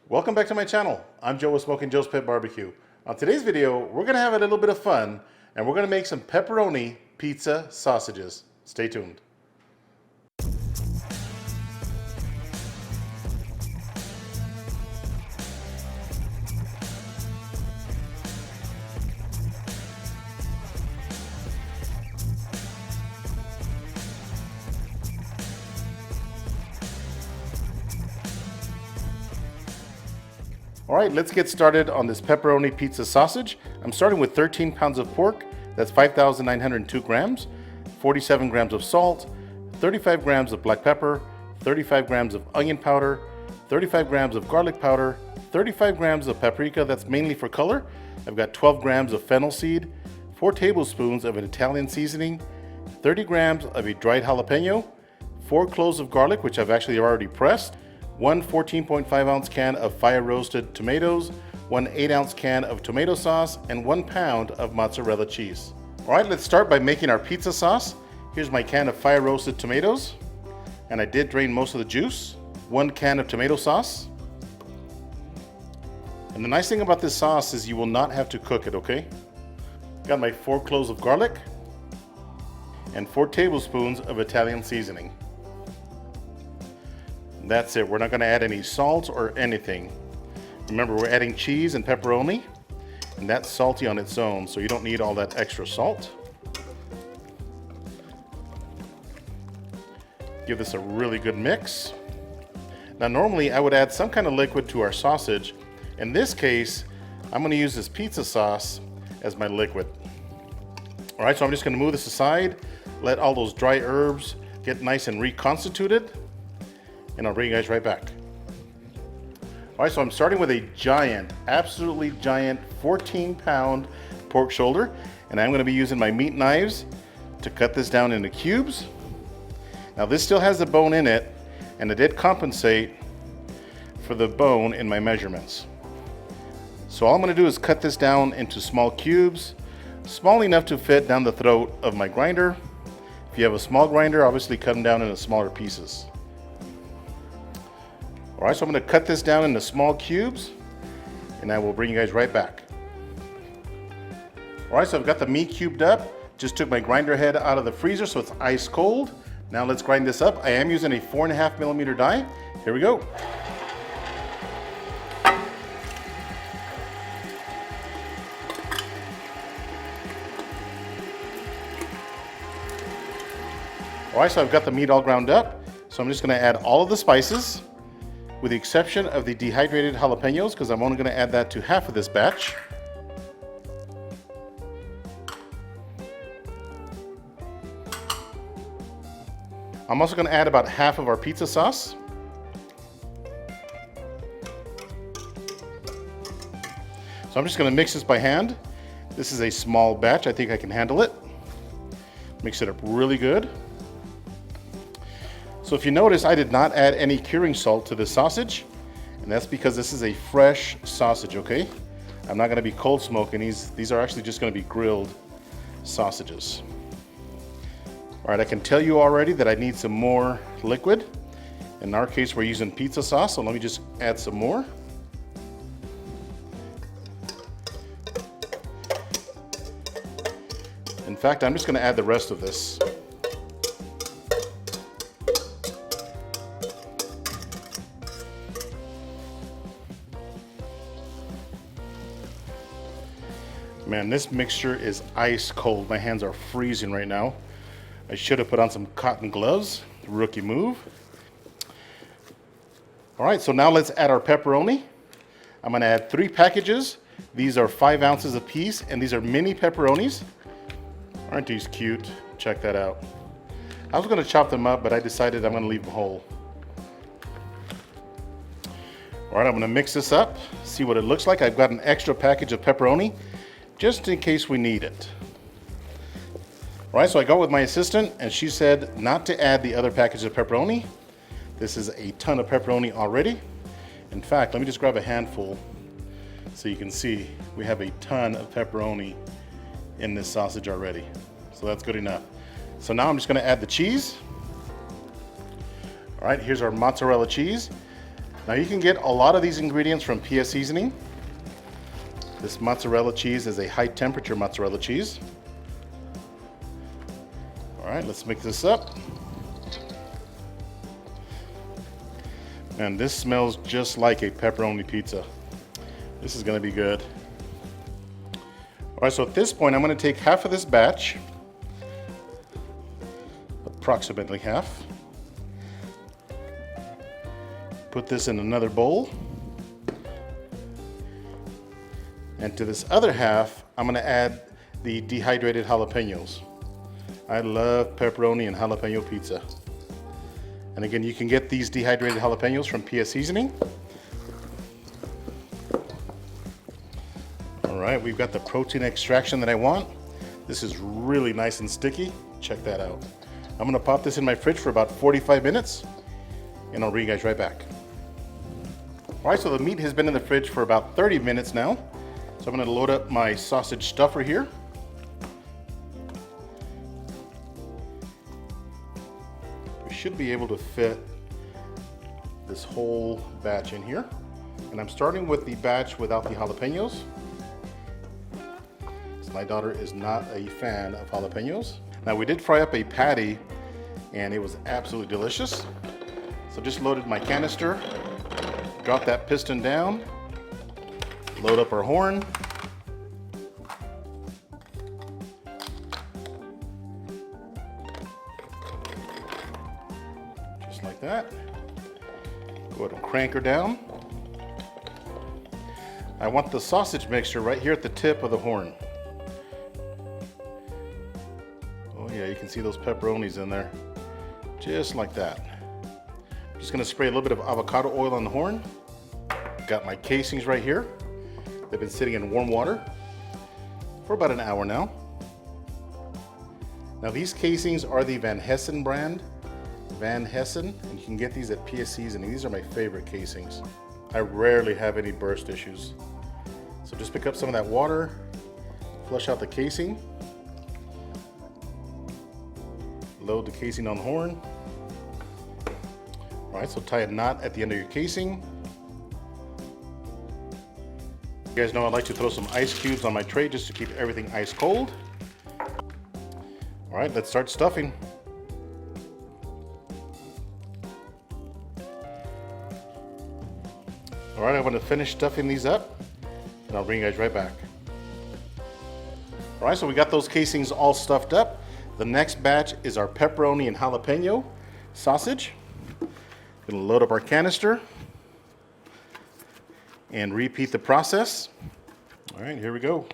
Welcome back to my channel. I'm Joe with Smokin Joe's Pet BBQ. On today's video, we're going to have a little bit of fun and we're going to make some pepperoni pizza sausages. Stay tuned. All right, let's get started on this pepperoni pizza sausage. I'm starting with 13 pounds of pork, that's 5,902 grams, 47 grams of salt, 35 grams of black pepper, 35 grams of onion powder, 35 grams of garlic powder, 35 grams of paprika, that's mainly for color. I've got 12 grams of fennel seed, 4 tablespoons of an Italian seasoning, 30 grams of a dried jalapeno, 4 cloves of garlic, which I've actually already pressed, 1 14.5 ounce can of fire roasted tomatoes, 1 8-ounce can of tomato sauce, and 1 pound of mozzarella cheese. All right, let's start by making our pizza sauce. Here's my can of fire roasted tomatoes, and I did drain most of the juice. 1 can of tomato sauce. And the nice thing about this sauce is you will not have to cook it, okay? Got my 4 cloves of garlic and 4 tablespoons of Italian seasoning. That's it. We're not going to add any salt or anything. Remember, we're adding cheese and pepperoni, and that's salty on its own, so you don't need all that extra salt. Give this a really good mix. Now, normally I would add some kind of liquid to our sausage. In this case, I'm going to use this pizza sauce as my liquid. All right, so I'm just going to move this aside, let all those dry herbs get nice and reconstituted, and I'll bring you guys right back. All right, so I'm starting with a giant, absolutely giant 14-pound pork shoulder, and I'm going to be using my meat knives to cut this down into cubes. Now this still has the bone in it, and I did compensate for the bone in my measurements. So all I'm going to do is cut this down into small cubes, small enough to fit down the throat of my grinder. If you have a small grinder, obviously cut them down into smaller pieces. All right, so I'm going to cut this down into small cubes, and I will bring you guys right back. All right, so I've got the meat cubed up. Just took my grinder head out of the freezer, so it's ice cold. Now let's grind this up. I am using a 4.5 millimeter die. Here we go. All right, so I've got the meat all ground up. So I'm just going to add all of the spices, with the exception of the dehydrated jalapenos, because I'm only going to add that to half of this batch. I'm also going to add about half of our pizza sauce. So I'm just going to mix this by hand. This is a small batch. I think I can handle it. Mix it up really good. So if you notice, I did not add any curing salt to this sausage, and that's because this is a fresh sausage, okay? I'm not going to be cold smoking. These are actually just going to be grilled sausages. All right, I can tell you already that I need some more liquid. In our case, we're using pizza sauce, so let me just add some more. In fact, I'm just going to add the rest of this. Man, this mixture is ice cold. My hands are freezing right now. I should have put on some cotton gloves. Rookie move. All right, so now let's add our pepperoni. I'm gonna add 3 packages. These are 5 ounces a piece, and these are mini pepperonis. Aren't these cute? Check that out. I was gonna chop them up, but I decided I'm gonna leave them whole. All right, I'm gonna mix this up, see what it looks like. I've got an extra package of pepperoni, just in case we need it. All right, so I got with my assistant, and she said not to add the other package of pepperoni. This is a ton of pepperoni already. In fact, let me just grab a handful so you can see we have a ton of pepperoni in this sausage already. So that's good enough. So now I'm just gonna add the cheese. All right, here's our mozzarella cheese. Now you can get a lot of these ingredients from PS Seasoning. This mozzarella cheese is a high temperature mozzarella cheese. All right, let's mix this up. And this smells just like a pepperoni pizza. This is gonna be good. All right, so at this point, I'm gonna take half of this batch, approximately half. Put this in another bowl. And to this other half, I'm gonna add the dehydrated jalapenos. I love pepperoni and jalapeno pizza. And again, you can get these dehydrated jalapenos from PS Seasoning. All right, we've got the protein extraction that I want. This is really nice and sticky. Check that out. I'm gonna pop this in my fridge for about 45 minutes, and I'll bring you guys right back. All right, so the meat has been in the fridge for about 30 minutes now. So I'm gonna load up my sausage stuffer here. We should be able to fit this whole batch in here. And I'm starting with the batch without the jalapenos. So my daughter is not a fan of jalapenos. Now we did fry up a patty and it was absolutely delicious. So just loaded my canister, drop that piston down, load up our horn. Just like that. Go ahead and crank her down. I want the sausage mixture right here at the tip of the horn. Oh yeah, you can see those pepperonis in there. Just like that. I'm just gonna spray a little bit of avocado oil on the horn. Got my casings right here. They've been sitting in warm water for about an hour now. Now these casings are the Van Hessen brand. Van Hessen, and you can get these at PS Seasoning. These are my favorite casings. I rarely have any burst issues. So just pick up some of that water, flush out the casing, load the casing on the horn. All right, so tie a knot at the end of your casing. You guys know I like to throw some ice cubes on my tray just to keep everything ice cold. All right, let's start stuffing. All right, I'm gonna finish stuffing these up and I'll bring you guys right back. All right, so we got those casings all stuffed up. The next batch is our pepperoni and jalapeno sausage. Gonna load up our canister and repeat the process. All right, here we go.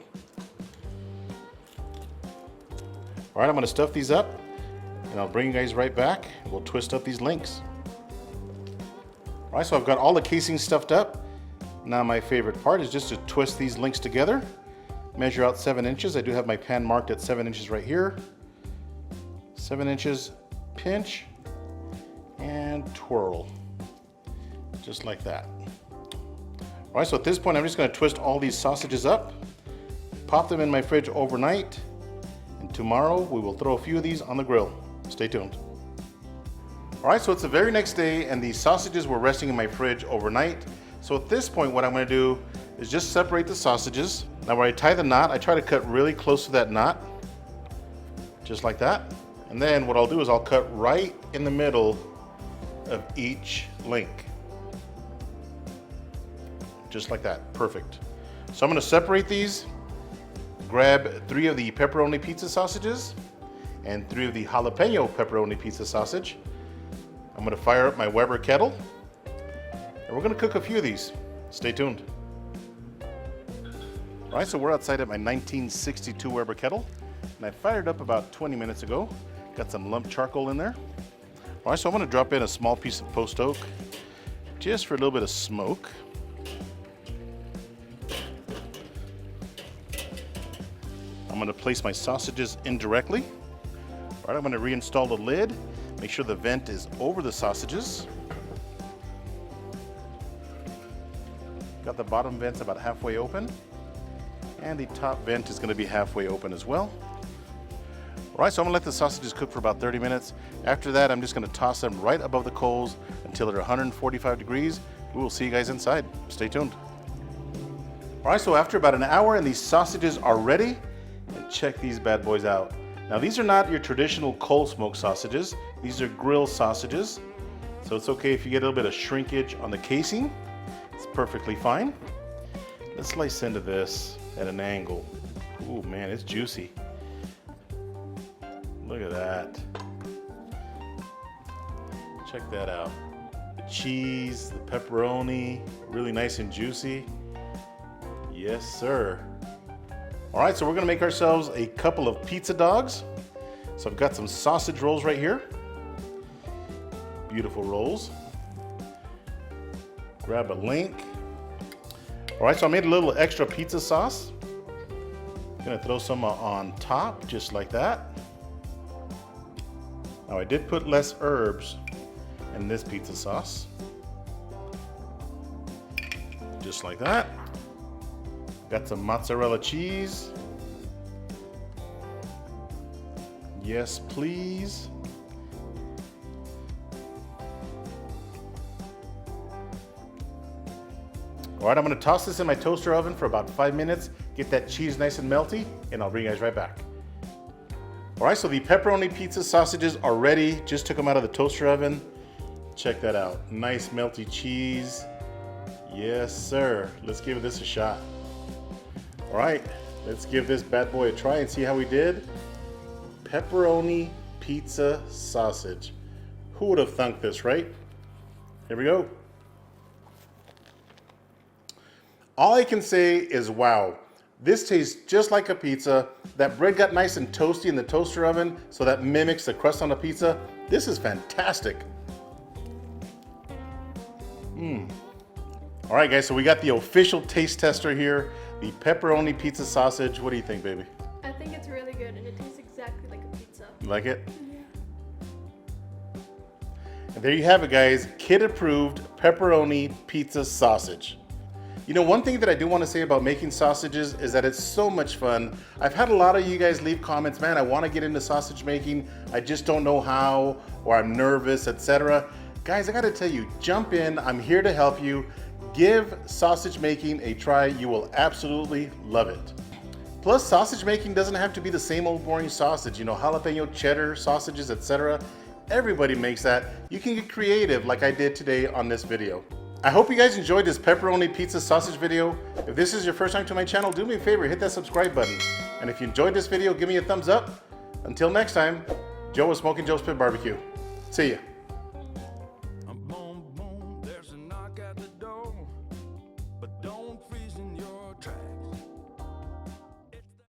All right, I'm gonna stuff these up and I'll bring you guys right back. We'll twist up these links. All right, so I've got all the casings stuffed up. Now my favorite part is just to twist these links together. Measure out 7 inches. I do have my pan marked at 7 inches right here. 7 inches, pinch, and twirl. Just like that. All right, so at this point, I'm just gonna twist all these sausages up, pop them in my fridge overnight, and tomorrow we will throw a few of these on the grill. Stay tuned. All right, so it's the very next day and the sausages were resting in my fridge overnight. So at this point, what I'm gonna do is just separate the sausages. Now where I tie the knot, I try to cut really close to that knot, just like that. And then what I'll do is I'll cut right in the middle of each link. Just like that, perfect. So I'm gonna separate these, grab 3 of the pepperoni pizza sausages and 3 of the jalapeno pepperoni pizza sausage. I'm gonna fire up my Weber kettle and we're gonna cook a few of these. Stay tuned. All right, so we're outside at my 1962 Weber kettle and I fired up about 20 minutes ago. Got some lump charcoal in there. All right, so I'm gonna drop in a small piece of post oak just for a little bit of smoke. I'm gonna place my sausages in directly. All right, I'm gonna reinstall the lid. Make sure the vent is over the sausages. Got the bottom vents about halfway open. And the top vent is gonna be halfway open as well. All right, so I'm gonna let the sausages cook for about 30 minutes. After that, I'm just gonna toss them right above the coals until they're 145 degrees We'll see you guys inside. Stay tuned. All right, so after about an hour and these sausages are ready, and check these bad boys out. Now these are not your traditional cold smoked sausages. These are grill sausages. So it's okay if you get a little bit of shrinkage on the casing. It's perfectly fine. Let's slice into this at an angle. Ooh, man, it's juicy. Look at that. Check that out. The cheese, the pepperoni, really nice and juicy. Yes, sir. All right, so we're gonna make ourselves a couple of pizza dogs. So I've got some sausage rolls right here. Beautiful rolls. Grab a link. All right, so I made a little extra pizza sauce. Gonna throw some on top, just like that. Now I did put less herbs in this pizza sauce. Just like that. Got some mozzarella cheese. Yes, please. All right, I'm gonna toss this in my toaster oven for about 5 minutes, get that cheese nice and melty, and I'll bring you guys right back. All right, so the pepperoni pizza sausages are ready. Just took them out of the toaster oven. Check that out, nice melty cheese. Yes, sir. Let's give this a shot. All right, let's give this bad boy a try and see how we did. Pepperoni pizza sausage. Who would have thunk this, right? Here we go. All I can say is wow. This tastes just like a pizza. That bread got nice and toasty in the toaster oven, so that mimics the crust on the pizza. This is fantastic. All right, guys, so we got the official taste tester here, the pepperoni pizza sausage. What do you think, baby? I think it's really good, and it tastes exactly like a pizza. You like it? Yeah. And there you have it, guys. Kid-approved pepperoni pizza sausage. You know, one thing that I do want to say about making sausages is that it's so much fun. I've had a lot of you guys leave comments, man, I want to get into sausage making. I just don't know how, or I'm nervous, etc. Guys, I got to tell you, jump in. I'm here to help you. Give sausage making a try. You will absolutely love it. Plus, sausage making doesn't have to be the same old boring sausage. You know, jalapeno cheddar sausages, etc. Everybody makes that. You can get creative like I did today on this video. I hope you guys enjoyed this pepperoni pizza sausage video. If this is your first time to my channel, do me a favor, hit that subscribe button. And if you enjoyed this video, give me a thumbs up. Until next time, Joe with Smokin Joe's Pit BBQ. See ya.